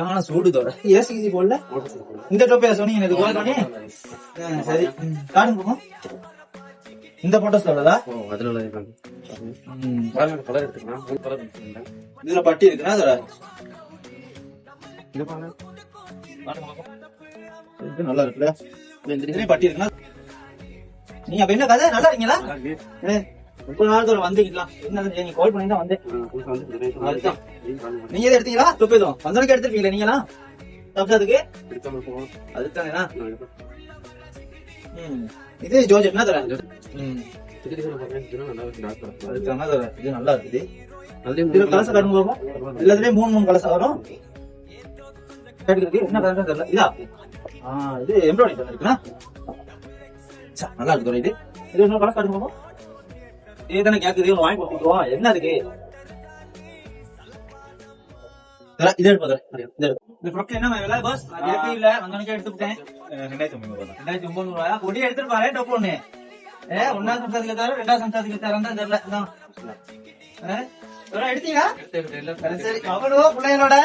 ஆனா சூடுதோட ஏசி போடல இந்த டோப்பையா சொன்னீங்க எனக்கு கோல் பண்ணி சரி காட்டுங்க போமா இந்த போட்டோஸ் உள்ளதா அதுல கலர் எடுத்துக்கலாம் இதுல பட்டி இருக்குன்னா அதோட இது நல்லா இருக்குல்ல இதுலயும் பட்டி இருக்குன்னா நீங்க அப்ப என்ன கதை நல்லா இருக்கீங்களா 30 நாள் தூரம் வந்துக்கலாம் என்ன நீங்க கால் பண்ணி தான் வந்தேன் நீங்க எதை எடுத்தீங்களா தொப்பேதும் வந்தவனுக்கு எடுத்துருப்பீங்களா நீங்களா தப்புறதுக்கு அதுதானேண்ணா இது ஜோர்ஜ் என்ன தர இது நல்லா இருக்குது கலச கடும் போகும் எல்லாத்துலயும் 3 கலசம் வரும் என்ன கலசம் தெரியல இதா இது எம்ப்ராய்டரி பண்ணிருக்குண்ணா நல்லா இருக்கு இது இன்னொரு கலசம் கடும் போகும் இதுதானே கேக்குது வாங்கி கொடுத்துருவோம் என்ன இருக்கு இது என்ன விலை பாஸ் இல்ல வந்தவனுக்கு எடுத்துட்டேன் 2900 ரூபாயா கொடி எடுத்துட்டு பாரு டொப்பு ஒண்ணு ஒன்னாவது சம்சாதிக்க தர 2வது சம்சாதிக்க தரம் தான் தெரியல எடுத்தீங்க சரி அவனோ பிள்ளைகளோட